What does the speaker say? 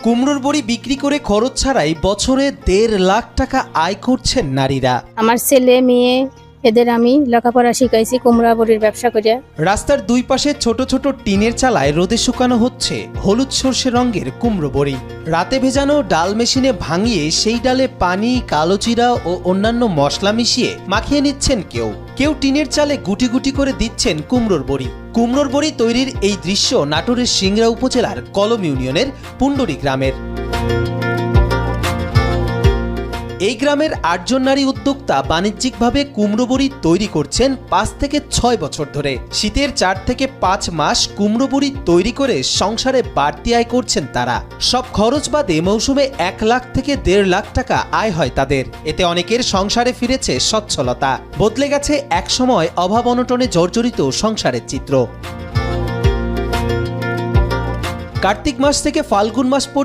কুমড়োর বড়ি বিক্রি করে খরচ ছাড়াই বছরে 1.5 লাখ টাকা আয় করছেন নারীরা। আমার ছেলে মেয়ে এদের আমি লেখাপড়া শিখাইছি কুমড়া বড়ির ব্যবসা করে। রাস্তার দুই পাশে ছোট ছোট টিনের চালায় রোদে শুকানো হচ্ছে হলুদ সর্ষে রঙের কুমড়ো বড়ি। রাতে ভেজানো ডাল মেশিনে ভাঙিয়ে সেই ডালে পানি, কালো জিরা ও অন্যান্য মশলা মিশিয়ে মাখিয়ে নিচ্ছেন কেউ কেউ টিনের চালে গুটি গুটি করে দিচ্ছেন কুমড়োর বড়ি। কুমড়োর বড়ি তৈরির এই দৃশ্য নাটোরের সিংড়া উপজেলার কলম ইউনিয়নের পুন্ডরী গ্রামের। এই গ্রামের 8 জন নারী উদ্যোক্তা বাণিজ্যিকভাবে কুমড়ো বড়ি তৈরি করছেন 5 থেকে 6 বছর ধরে। শীতের 4 থেকে 5 মাস কুমড়ো বড়ি তৈরি করে সংসারে বাড়তি আয় করছেন তারা। সব খরচ বাদে মৌসুমে 1 লাখ থেকে 1.5 লাখ টাকা আয় হয় তাদের। এতে অনেকের সংসারে ফিরেছে সচ্ছলতা, বদলে গেছে একসময় অভাব অনটনে জর্জরিত সংসারের চিত্র। কার্তিক মাস থেকে ফাল্গুন মাস পর্যন্ত